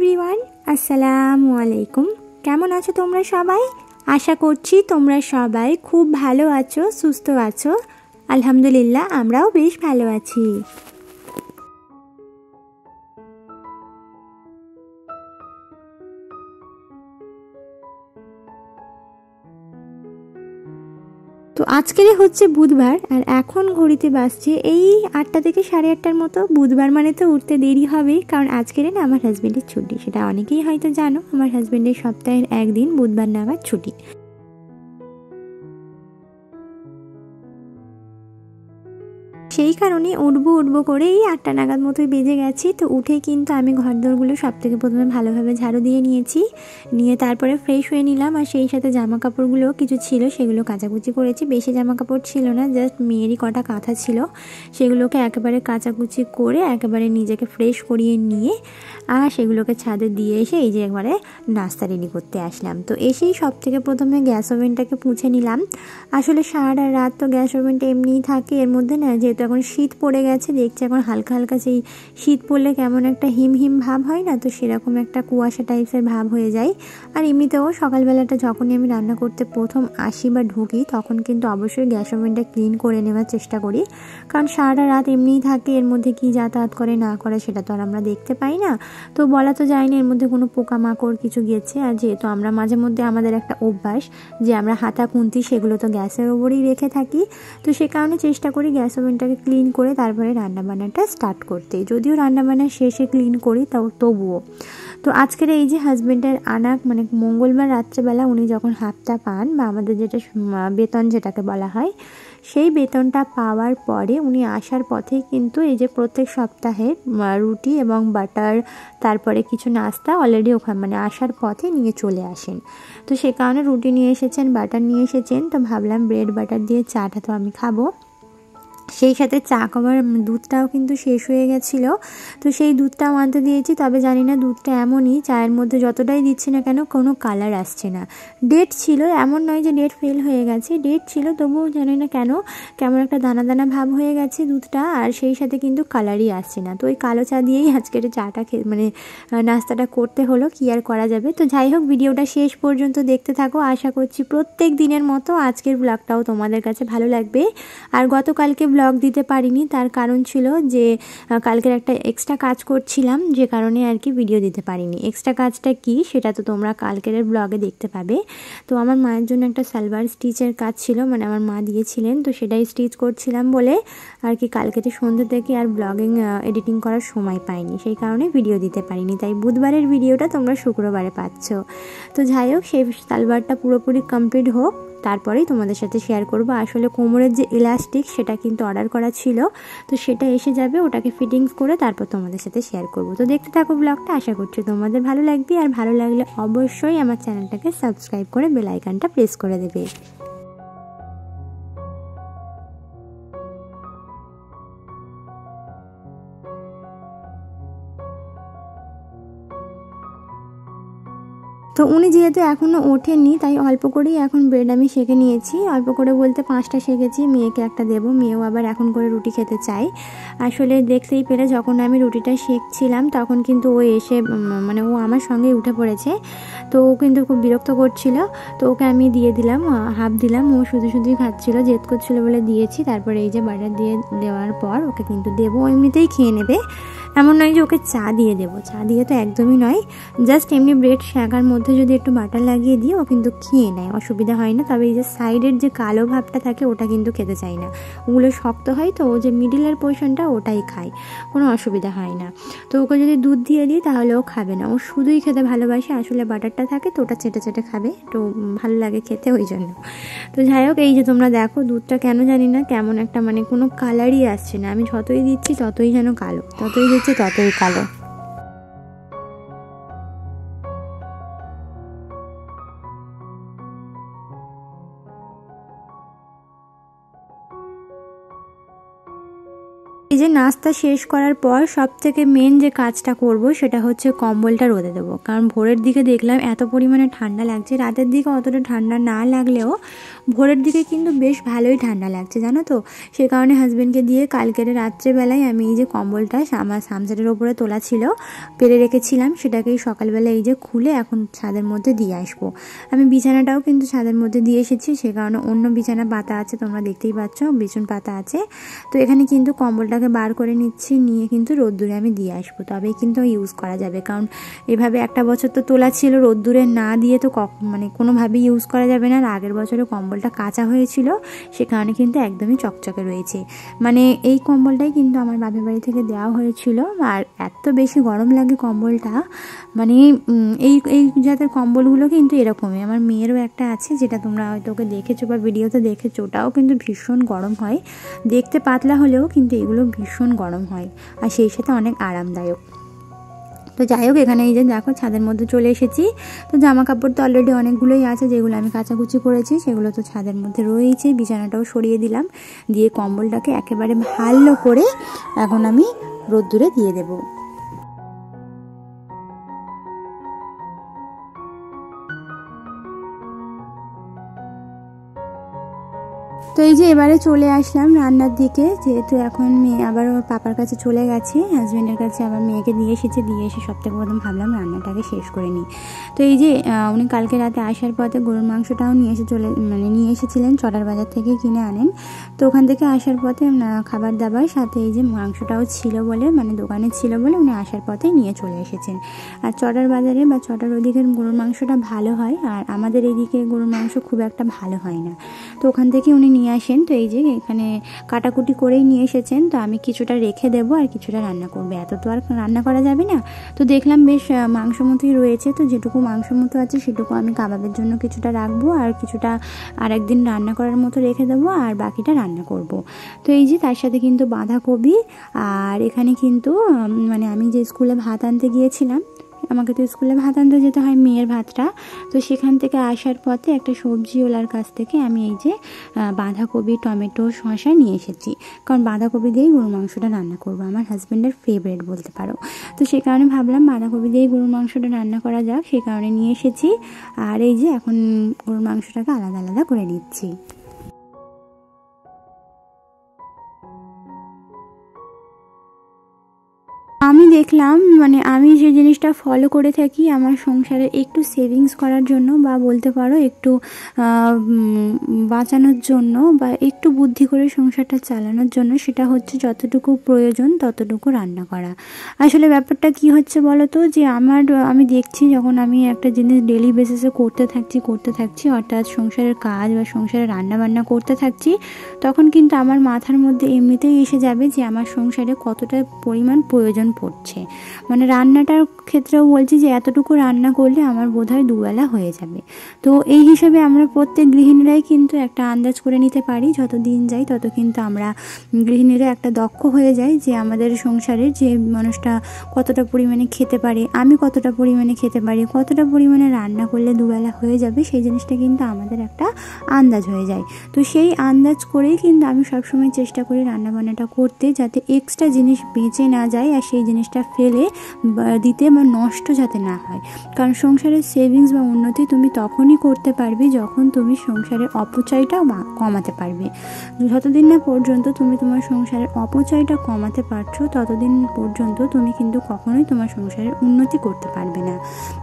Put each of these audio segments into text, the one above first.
Everyone, আসসালামু আলাইকুম। কেমন আছো তোমরা সবাই? আশা করছি তোমরা সবাই খুব ভালো আছো, সুস্থ আছো। আলহামদুলিল্লাহ, আমরাও বেশ ভালো আছি। তো আজকের হচ্ছে বুধবার, আর এখন ঘড়িতে বাজছে এই 8টা থেকে 8:30টার মতো। বুধবার মানে তো উঠতে দেরি হবে, কারণ আজকের না আমার হাজবেন্ডের ছুটি। সেটা অনেকেই হয়তো জানো, আমার হাজবেন্ডের সপ্তাহের একদিন বুধবার নাগাদ ছুটি। সেই কারণে উঠবো করে এই 8টা নাগাদ মতোই বেজে গেছি। তো উঠে কিন্তু আমি ঘরদোরগুলো সব থেকে প্রথমে ভালোভাবে ঝাড়ু দিয়ে নিয়েছি, নিয়ে তারপরে ফ্রেশ হয়ে নিলাম। আর সেই সাথে জামা কাপড়গুলো কিছু ছিল সেগুলো কাচাকুচি করেছি। বেশি জামা কাপড় ছিল না, জাস্ট মেয়েরই কটা কাঁথা ছিল, সেগুলোকে একেবারে কাচাকুচি করে একেবারে নিজেকে ফ্রেশ করিয়ে নিয়ে আর সেগুলোকে ছাদে দিয়ে এসে এই যে একবারে নাস্তা রেডি করতে আসলাম। তো এসেই সব থেকে প্রথমে গ্যাস ওভেনটাকে পুছে নিলাম। আসলে সারা রাত তো গ্যাস ওভেনটা এমনিই থাকে, এর মধ্যে না যেহেতু এখন শীত পড়ে গেছে, দেখছি এখন হালকা হালকা সেই শীত পড়লে কেমন একটা হিম হিম ভাব হয় না, তো সেরকম একটা কুয়াশা টাইপসের ভাব হয়ে যায়। আর এমনিতেও সকালবেলাটা যখনই আমি রান্না করতে প্রথম আসি বা ঢুকি, তখন কিন্তু অবশ্যই গ্যাস ওভেনটা ক্লিন করে নেওয়ার চেষ্টা করি, কারণ সারা রাত এমনিই থাকে, এর মধ্যে কি যাতায়াত করে না করে সেটা তো আর আমরা দেখতে পাই না। তো বলা তো যায় না এর মধ্যে কোনো পোকামাকড় কিছু গেছে। আর যেহেতু আমরা মাঝে মধ্যে আমাদের একটা অভ্যাস যে আমরা হাতা খুন্তি সেগুলো তো গ্যাসের ওপরেই রেখে থাকি, তো সে কারণে চেষ্টা করি গ্যাস ওভেনটাকে ক্লিন করে তারপরে রান্নাবান্নাটা স্টার্ট করতে। যদিও রান্নাবান্না শেষে ক্লিন করি, তবুও। তো আজকের এই যে হাজবেন্ডের আনা মানে মঙ্গলবার রাত্রেবেলা উনি যখন হাফটা পান, বা আমাদের যেটা বেতন যেটাকে বলা হয়, সেই বেতনটা পাওয়ার পরে উনি আসার পথে কিন্তু এই যে প্রত্যেক সপ্তাহে রুটি এবং বাটার, তারপরে কিছু নাস্তা অলরেডি ওখানে মানে আসার পথে নিয়ে চলে আসেন। তো সে কারণে রুটি নিয়ে এসেছেন, বাটার নিয়ে এসেছেন। তো ভাবলাম ব্রেড বাটার দিয়ে চাটা তো আমি খাবো। সেই সাথে চা খাবার দুধটাও কিন্তু শেষ হয়ে গেছিলো, তো সেই দুধটাও আনতে দিয়েছি। তবে জানি না দুধটা এমনই, চায়ের মধ্যে যতটাই দিচ্ছি না কেন কোনো কালার আসছে না। ডেট ছিল, এমন নয় যে ডেট ফেল হয়ে গেছে, ডেট ছিল, তবুও জানি না কেন কেমন একটা দানা দানা ভাব হয়ে গেছে দুধটা, আর সেই সাথে কিন্তু কালারই আসছে না। তো ওই কালো চা দিয়েই আজকের চাটা মানে নাস্তাটা করতে হলো, কি আর করা যাবে। তো যাই হোক, ভিডিওটা শেষ পর্যন্ত দেখতে থাকো। আশা করছি প্রত্যেক দিনের মতো আজকের ব্লগটাও তোমাদের কাছে ভালো লাগবে। আর গতকালকে ব্লগ দিতে পারিনি, তার কারণ ছিল যে কালকের একটা এক্সট্রা কাজ করছিলাম, যে কারণে আর কি ভিডিও দিতে পারিনি। এক্সট্রা কাজটা কি সেটা তো তোমরা কালকের ব্লগে দেখতে পাবে। তো আমার মায়ের জন্য একটা সালোয়ার স্টিচের কাজ ছিল, মানে আমার মা দিয়েছিলেন, তো সেটাই স্টিচ করছিলাম বলে আর কি কালকেতে সন্ধ্যে থেকে আর ব্লগিং এডিটিং করার সময় পাইনি, সেই কারণে ভিডিও দিতে পারিনি। তাই বুধবারের ভিডিওটা তোমরা শুক্রবারে পাচ্ছ। তো যাই হোক, সেই সালোয়ারটা পুরোপুরি কমপ্লিট হোক, তারপরেই তোমাদের সাথে শেয়ার করব। আসলে কোমরের যে ইলাস্টিক সেটা কিন্তু অর্ডার করা ছিল, তো সেটা এসে যাবে, ওটাকে ফিটিংস করে তারপর তোমাদের সাথে শেয়ার করব। তো দেখতে থাকো ব্লগটা, আশা করছি তোমাদের ভালো লাগবে। আর ভালো লাগলে অবশ্যই আমার চ্যানেলটাকে সাবস্ক্রাইব করে বেল আইকনটা প্রেস করে দেবে। তো উনি যেহেতু এখনও ওঠেননি, তাই অল্প করেই এখন ব্রেড আমি সেঁকে নিয়েছি। অল্প করে বলতে 5টা সেঁকেছি, মেয়েকে একটা দেবো, মেয়েও আবার এখন করে রুটি খেতে চাই। আসলে দেখতেই পেলে যখন আমি রুটিটা সেঁকছিলাম তখন কিন্তু ও এসে মানে ও আমার সঙ্গে উঠে পড়েছে, তো ও কিন্তু খুব বিরক্ত করছিল। তো ওকে আমি দিয়ে দিলাম, হাফ দিলাম, ও শুধুই খাচ্ছিল, জেদ করছিল বলে দিয়েছি। তারপরে এই যে বাটার দিয়ে দেওয়ার পর ওকে কিন্তু দেবো, এমনিতেই খেয়ে নেবে, এমন নয় যে ওকে চা দিয়ে দেবো, চা দিয়ে তো একদমই নয়, জাস্ট এমনি ব্রেড শাঁকার মধ্যে যদি একটু বাটার লাগিয়ে দিই ও কিন্তু খেয়ে নেয়, অসুবিধা হয় না। তবে এই যে সাইডের যে কালো ভাবটা থাকে ওটা কিন্তু খেতে চাই না, ওগুলো শক্ত হয়, তো ও যে মিডিলের পোর্শনটা ওটাই খায়, কোনো অসুবিধা হয় না। তো ওকে যদি দুধ দিয়ে দিই তাহলে ও খাবে না, ও শুধুই খেতে ভালোবাসে। আসলে বাটারটা থাকে তো ওটা চেটে চেটে খাবে, একটু ভালো লাগে খেতে, ওই জন্য। তো যাই হোক, এই যে তোমরা দেখো দুধটা কেন জানি না কেমন একটা মানে কোনো কালারই আসছে না, আমি যতই দিচ্ছি ততই যেন কালো, ততই দিচ্ছি ততই কালো। এই যে নাস্তা শেষ করার পর সব থেকে মেন যে কাজটা করব সেটা হচ্ছে কম্বলটা রোদে দেবো, কারণ ভোরের দিকে দেখলাম এত পরিমাণে ঠান্ডা লাগছে, রাতের দিকে অতটা ঠান্ডা না লাগলেও ভোরের দিকে কিন্তু বেশ ভালোই ঠান্ডা লাগছে জানো তো। সে কারণে হাজব্যান্ডকে দিয়ে কালকের রাত্রেবেলায় আমি এই যে কম্বলটা আমার সামসেটের ওপরে তোলা ছিল, পেরে রেখেছিলাম, সেটাকেই সকালবেলা এই যে খুলে এখন ছাদের মধ্যে দিয়ে আসবো। আমি বিছানাটাও কিন্তু ছাদের মধ্যে দিয়ে এসেছি, সে কারণে অন্য বিছানা পাতা আছে, তোমরা দেখতেই পাচ্ছ বিছুন পাতা আছে। তো এখানে কিন্তু কম্বলটাকে বার করে নিচ্ছি, নিয়ে কিন্তু রোদ্দুরে আমি দিয়ে আসবো, তবেই কিন্তু ইউজ করা যাবে। কারণ এভাবে একটা বছর তো তোলা ছিল, রোদ্দুরে না দিয়ে তো মানে কোনোভাবেই ইউজ করা যাবে না। আর আগের বছরে কম্বলটা কাঁচা হয়েছিল, সে কারণে কিন্তু একদমই চকচকে রয়েছে। মানে এই কম্বলটাই কিন্তু আমার বাপের বাড়ি থেকে দেওয়া হয়েছিল। আর এত বেশি গরম লাগে কম্বলটা, মানে এই এই জাতের কম্বলগুলো কিন্তু এরকমই। আমার মেয়েরও একটা আছে, যেটা তোমরা হয়তো ওকে দেখেছো বা ভিডিওতে দেখেছো, ওটাও কিন্তু ভীষণ গরম হয়, দেখতে পাতলা হলেও কিন্তু এগুলো ভীষণ গরম হয় আর সেই সাথে অনেক আরামদায়ক। তো যাই হোক, এখানে এই যে দেখো ছাদের মধ্যে চলে এসেছি। তো জামা কাপড় তো অলরেডি অনেকগুলোই আছে, যেগুলো আমি কাচাকুচি করেছি সেগুলো তো ছাদের মধ্যে রয়েছে। বিছানাটাও সরিয়ে দিলাম, দিয়ে কম্বলটাকে একেবারে ভালো করে এখন আমি রোদ্দুরে দিয়ে দেবো। তো এই যে এবারে চলে আসলাম রান্নার দিকে, যেহেতু এখন মেয়ে আবার ওর পাপার কাছে চলে গেছে, হাজব্যান্ডের কাছে আবার মেয়েকে দিয়ে এসেছে। দিয়ে এসে সবথেকে প্রথম ভাবলাম রান্নাটাকে শেষ করে নিই। তো এই যে উনি কালকে রাতে আসার পথে গরুর মাংসটাও নিয়ে এসেছিলেন, চটার বাজার থেকে কিনে আনেন। তো ওখান থেকে আসার পথে খাবার দাবার সাথে এই যে মাংসটাও ছিল বলে, মানে দোকানে ছিল বলে উনি আসার পথে নিয়ে চলে এসেছেন। আর চটার বাজারে বা চটার ওদিকের গরুর মাংসটা ভালো হয়, আর আমাদের এইদিকে গরুর মাংস খুব একটা ভালো হয় না। তো ওখান থেকে উনি নিয়ে আসেন। তো এই যে এখানে কাটাকুটি করেই নিয়ে এসেছেন। তো আমি কিছুটা রেখে দেবো আর কিছুটা রান্না করবো, এত তো আর রান্না করা যাবে না। তো দেখলাম বেশ মাংস মতোই রয়েছে, তো যেটুকু মাংস মতো আছে সেটুকু আমি কাবাবের জন্য কিছুটা রাখবো, আর কিছুটা আরেকদিন রান্না করার মতো রেখে দেবো, আর বাকিটা রান্না করব। তো এই যে তার সাথে কিন্তু বাঁধাকপি, আর এখানে কিন্তু মানে আমি যে স্কুলে ভাত আনতে গিয়েছিলাম, আমাকে তো স্কুলে ভাত আনতে যেতে হয় মেয়ের ভাতটা, তো সেখান থেকে আসার পথে একটা সবজিওয়ালার কাছ থেকে আমি এই যে বাঁধাকপি, টমেটো, শসা নিয়ে এসেছি। কারণ বাঁধাকপি দিয়েই গরুর মাংসটা রান্না করবো, আমার হাজব্যান্ডের ফেভারিট বলতে পারো। তো সেই কারণে ভাবলাম বাঁধাকপি দিয়েই গরুর মাংসটা রান্না করা যাক, সেই কারণে নিয়ে এসেছি। আর এই যে এখন গরুর মাংসটাকে আলাদা আলাদা করে নিচ্ছি। আমি দেখলাম, মানে আমি যে জিনিসটা ফলো করে থাকি আমার সংসারে একটু সেভিংস করার জন্য, বা বলতে পারো একটু বাঁচানোর জন্য, বা একটু বুদ্ধি করে সংসারটা চালানোর জন্য, সেটা হচ্ছে যতটুকু প্রয়োজন ততটুকু রান্না করা। আসলে ব্যাপারটা কি হচ্ছে বলো তো, যে আমি দেখছি যখন আমি একটা জিনিস ডেলি বেসিসে করতে থাকছি, অর্থাৎ সংসারের কাজ বা সংসারে রান্না বান্না করতে থাকছি, তখন কিন্তু আমার মাথার মধ্যে এমনিতেই এসে যাবে যে আমার সংসারে কতটা পরিমাণ প্রয়োজন পড়ছে। মানে রান্নাটার ক্ষেত্রেও বলছি যে এতটুকু রান্না করলে আমার বোধহয় দুবেলা হয়ে যাবে। তো এই হিসাবে আমরা প্রত্যেক গৃহিণীরাই কিন্তু একটা আন্দাজ করে নিতে পারি, যত দিন যায় তত কিন্তু আমরা গৃহিণীরা একটা দক্ষ হয়ে যাই, যে আমাদের সংসারে যে মানুষটা কতটা পরিমাণে খেতে পারে, আমি কতটা পরিমাণে খেতে পারি, কতটা পরিমাণে রান্না করলে দুবেলা হয়ে যাবে, সেই জিনিসটা কিন্তু আমাদের একটা আন্দাজ হয়ে যায়। তো সেই আন্দাজ করেই কিন্তু আমি সবসময় চেষ্টা করি রান্নাবান্নাটা করতে, যাতে এক্সট্রা জিনিস বেঁচে না যায়, আর সেই জিনিসটা ফেলে দিতে বা নষ্ট যাতে না হয়। কারণ সংসারের সেভিংস বা উন্নতি তুমি তখনই করতে পারবে যখন তুমি সংসারের অপচয়টা কমাতে পারবে। যতদিন না পর্যন্ত তুমি তোমার সংসারের অপচয়টা কমাতে পারছো, ততদিন পর্যন্ত তুমি কিন্তু কখনোই তোমার সংসারের উন্নতি করতে পারবে না।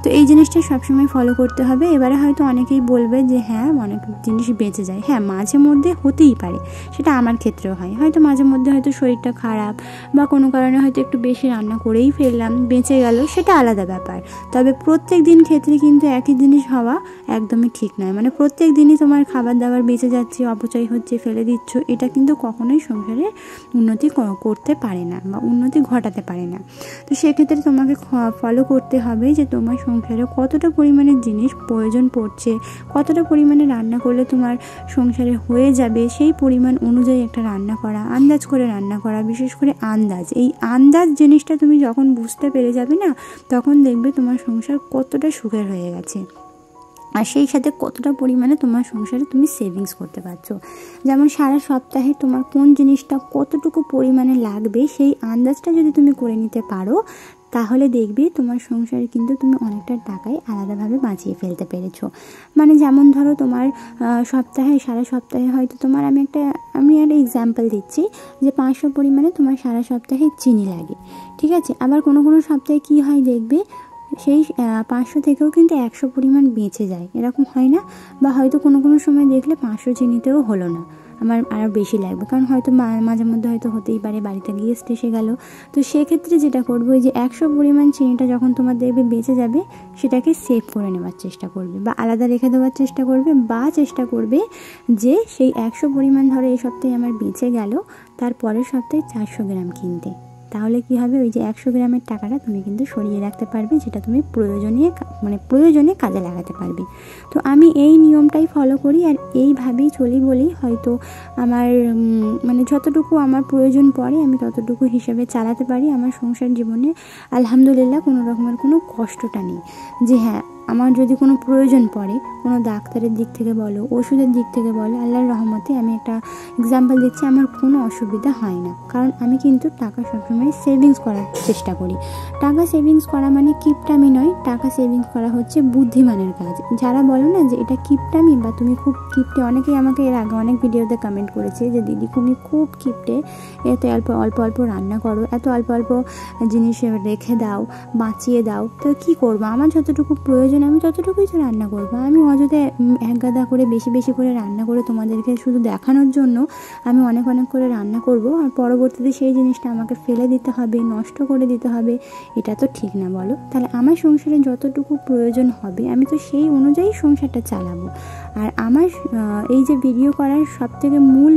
তো এই জিনিসটা সবসময় ফলো করতে হবে। এবারে হয়তো অনেকেই বলবে যে হ্যাঁ অনেক জিনিস বেঁচে যায়, হ্যাঁ মাঝে মধ্যে হতেই পারে, সেটা আমার ক্ষেত্রেও হয়। হয়তো মাঝে মধ্যে হয়তো শরীরটা খারাপ বা কোনো কারণে হয়তো একটু বেশি রান্না করেই ফেললাম, বেঁচে গেল, সেটা আলাদা ব্যাপার। তবে প্রত্যেক দিন ক্ষেত্রে কিন্তু একই জিনিস হওয়া একদমই ঠিক নয়। মানে প্রত্যেক দিনই তোমার খাবার দাবার বেঁচে যাচ্ছে, অপচয় হচ্ছে, ফেলে দিচ্ছ, এটা কিন্তু কখনোই সংসারে উন্নতি করতে পারে না বা উন্নতি ঘটাতে পারে না। তো সেক্ষেত্রে তোমাকে ফলো করতে হবে যে তোমার সংসারে কতটা পরিমাণে জিনিস প্রয়োজন পড়ছে, কতটা পরিমাণে রান্না করলে তোমার সংসারে হয়ে যাবে, সেই পরিমাণ অনুযায়ী একটা রান্না করা, আন্দাজ করে রান্না করা। বিশেষ করে এই আন্দাজ জিনিসটা তুমি যখন বুঝতে পেরে যাবে না, তখন দেখবে তোমার সংসার কতটা সুখের হয়ে গেছে, আর সেই সাথে কতটা পরিমাণে তোমার সংসারে তুমি সেভিংস করতে পারছো। যেমন সারা সপ্তাহে তোমার কোন জিনিসটা কতটুকু পরিমাণে লাগবে, সেই আন্দাজটা যদি তুমি করে নিতে পারো, তাহলে দেখবে তোমার সংসারে কিন্তু তুমি অনেকটা টাকাই আলাদাভাবে বাঁচিয়ে ফেলতে পেরেছো। মানে যেমন ধরো তোমার সারা সপ্তাহে হয়তো তোমার আমি একটা এক্সাম্পল দিচ্ছি যে 500 পরিমাণে তোমার সারা সপ্তাহে চিনি লাগে, ঠিক আছে। আবার কোনো সপ্তাহে কি হয় দেখবে সেই 500 থেকেও কিন্তু 100 পরিমাণ বেঁচে যায়, এরকম হয় না? বা হয়তো কোনো সময় দেখলে 500 চিনিতেও হলো না, আমার আরও বেশি লাগবে, কারণ হয়তো মাঝে মধ্যে হয়তো হতেই পারে বাড়িতে গেস্ট এসে গেল। তো সেক্ষেত্রে যেটা করবো, ওই যে 100 পরিমাণ চিনিটা যখন তোমার দেখবে বেঁচে যাবে, সেটাকে সেভ করে নেওয়ার চেষ্টা করবে বা আলাদা রেখে দেওয়ার চেষ্টা করবে, বা চেষ্টা করবে যে সেই 100 পরিমাণ ধরো এই সপ্তাহে আমার বেঁচে গেল, তার পরের সপ্তাহে 400 গ্রাম কিনতে। তাহলে কি হবে, ওই যে 100 গ্রামের টাকাটা তুমি কিন্তু সরিয়ে রাখতে পারবে, যেটা তুমি প্রয়োজনে কাজে লাগাতে পারবে। তো আমি এই নিয়মটাই ফলো করি আর এইভাবেই চলি বলেই হয়তো আমার যতটুকু আমার প্রয়োজন পড়ে আমি ততটুকু হিসেবে চালাতে পারি আমার সংসার জীবনে। আলহামদুলিল্লাহ কোনো রকমের কোনো কষ্টটা নেই। যে হ্যাঁ, আমার যদি কোনো প্রয়োজন পড়ে, কোনো ডাক্তারের দিক থেকে বলো, ওষুধের দিক থেকে বলো, আল্লাহর রহমতে আমি একটা এক্সাম্পল দিচ্ছি, আমার কোনো অসুবিধা হয় না, কারণ আমি কিন্তু টাকা সবসময় সেভিংস করার চেষ্টা করি। টাকা সেভিংস করা মানে কিপটামি নয়, টাকা সেভিংস করা হচ্ছে বুদ্ধিমানের কাজ। যারা বলো না যে এটা কিপটামি বা তুমি খুব কিপটে, অনেকেই আমাকে এর আগে অনেক ভিডিওতে কমেন্ট করেছে যে দিদি তুমি খুব কিপটে, এত অল্প রান্না করো, এত অল্প জিনিস রেখে দাও, বাঁচিয়ে দাও। তো কী করবো, আমার যতটুকু প্রয়োজন আমি ততটুকুই তো রান্না করবো। আমি অযথা এক গাদা করে বেশি করে রান্না করে তোমাদেরকে শুধু দেখানোর জন্য আমি অনেক করে রান্না করব, আর পরবর্তীতে সেই জিনিসটা আমাকে ফেলে দিতে হবে, নষ্ট করে দিতে হবে, এটা তো ঠিক না বলো? তাহলে আমার সংসারে যতটুকু প্রয়োজন হবে আমি তো সেই অনুযায়ী সংসারটা চালাবো। আর আমার এই যে ভিডিও করার সবথেকে মূল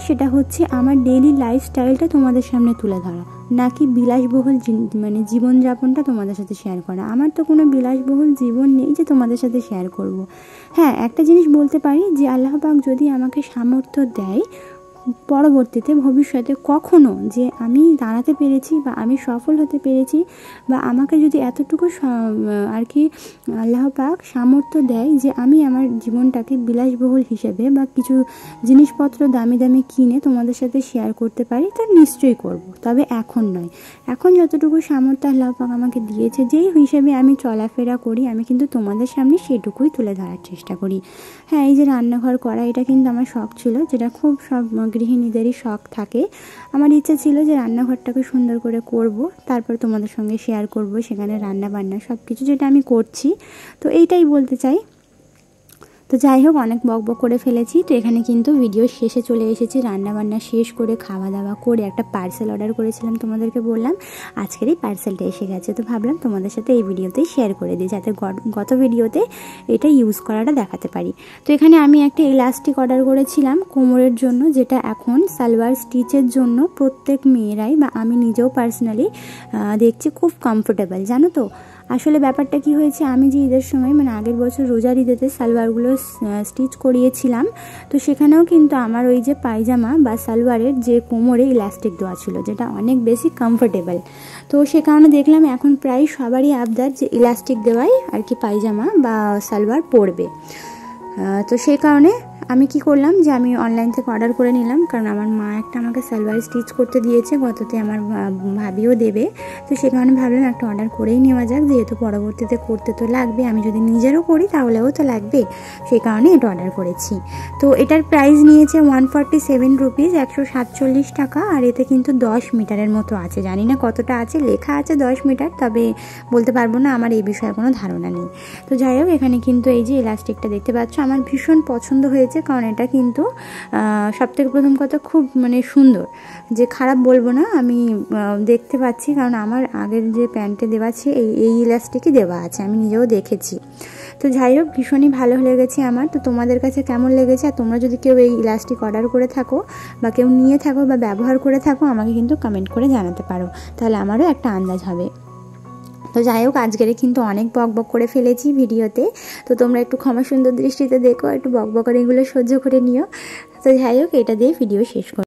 সেটা হচ্ছে আমার ডেইলি লাইফস্টাইলটা তোমাদের সামনে তুলে ধরা, নাকি বিলাসবহুল জীবনযাপনটা তোমাদের সাথে শেয়ার করা। আমার তো কোনো বিলাসবহুল জীবন নেই যে তোমাদের সাথে শেয়ার করব। হ্যাঁ, একটা জিনিস বলতে পারি যে আল্লাহ পাক যদি আমাকে সামর্থ্য দেয় পরবর্তীতে ভবিষ্যতে কখনো যে আমি দাঁড়াতে পেরেছি বা আমি সফল হতে পেরেছি, বা আমাকে যদি এতটুকু আল্লাহ পাক সামর্থ্য দেয় যে আমি আমার জীবনটাকে বিলাসবহুল হিসেবে বা কিছু জিনিসপত্র দামি কিনে তোমাদের সাথে শেয়ার করতে পারি, তা নিশ্চয়ই করব। তবে এখন নয়, এখন যতটুকু সামর্থ্য আল্লাহ পাক আমাকে দিয়েছে, যেই হিসেবে আমি চলাফেরা করি, আমি কিন্তু তোমাদের সামনে সেটুকুই তুলে ধরার চেষ্টা করি। হ্যাঁ, এই যে রান্নাঘর করা, এটা কিন্তু আমার শখ ছিল, যেটা খুব সব গৃহিণীদেরই শখ থাকে। আমার ইচ্ছা ছিল যে রান্নাঘরটাকে সুন্দর করে করব, তারপর তোমাদের সঙ্গে শেয়ার করব সেখানে রান্না বান্না সব কিছু, যেটা আমি করছি। তো এইটাই বলতে চাই। তো যাই হোক, অনেক বকবক করে ফেলেছি। তো এখানে কিন্তু ভিডিও শেষে চলে এসেছি, রান্নাবান্না শেষ করে খাওয়া দাওয়া করে একটা পার্সেল অর্ডার করেছিলাম, তোমাদেরকে বললাম আজকের এই পার্সেলটা এসে গেছে। তো ভাবলাম তোমাদের সাথে এই ভিডিওতেই শেয়ার করে দিই, যাতে গত ভিডিওতে এটা ইউজ করাটা দেখাতে পারি। তো এখানে আমি একটা ইলাস্টিক অর্ডার করেছিলাম কোমরের জন্য, যেটা এখন সালোয়ার স্টিচের জন্য প্রত্যেক মেয়েরাই বা আমি নিজেও পার্সোনালি দেখছি খুব কমফোর্টেবল, জানো তো। আসলে ব্যাপারটা কি হয়েছে, আমি যে ঈদের সময় আগের বছর রোজার ঈদেতে সালোয়ারগুলো স্টিচ করিয়েছিলাম, তো সেখানেও কিন্তু আমার ওই যে পায়জামা বা সালোয়ারের যে কোমরে ইলাস্টিক দেওয়া ছিল, যেটা অনেক বেশি কমফোর্টেবল। তো সে কারণে দেখলাম এখন প্রায় সবারই আবদার যে ইলাস্টিক দেওয়াই পায়জামা বা সালোয়ার পরবে। তো সেই কারণে আমি কি করলাম যে আমি অনলাইন থেকে অর্ডার করে নিলাম, কারণ আমার মা একটা আমাকে সালোয়ার স্টিচ করতে দিয়েছে, গততে আমার ভাবিও দেবে। তো সে কারণে ভাবলাম একটা অর্ডার করেই নেওয়া যাক, যেহেতু পরবর্তীতে করতে তো লাগবে, আমি যদি নিজেরও করি তাহলেও তো লাগবে, সেই কারণে এটা অর্ডার করেছি। তো এটার প্রাইস নিয়েছে 147 রুপিস, 147 টাকা। আর এতে কিন্তু 10 মিটারের মতো আছে, জানি না কতটা আছে, লেখা আছে 10 মিটার, তবে বলতে পারবো না, আমার এই বিষয়ে কোনো ধারণা নেই। তো যাই হোক, এখানে কিন্তু এই যে ইলাস্টিকটা দেখতে পাচ্ছ আমার ভীষণ পছন্দ হয়েছে, কারণ এটা কিন্তু সবথেকে প্রথম কথা খুব সুন্দর, যে খারাপ বলবো না, আমি দেখতে পাচ্ছি, কারণ আমার আগের যে প্যান্টে দেওয়া আছে এই ইলাস্টিকই দেওয়া আছে, আমি নিজেও দেখেছি। তো যাই হোক, ভীষণই ভালো লেগেছে আমার। তো তোমাদের কাছে কেমন লেগেছে, আর তোমরা যদি কেউ এই ইলাস্টিক অর্ডার করে থাকো বা কেউ নিয়ে থাকো বা ব্যবহার করে থাকো, আমাকে কিন্তু কমেন্ট করে জানাতে পারো, তাহলে আমারও একটা আন্দাজ হবে। তো যাই হোক, আজকের কিন্তু অনেক বকবক করে ফেলেছি ভিডিওতে, তো তোমরা একটু ক্ষমা সুন্দর দৃষ্টিতে দেখো, একটু বকবকারিগুলো সহ্য করে নিও। তো যাই হোক, এটা দিয়ে ভিডিও শেষ করো।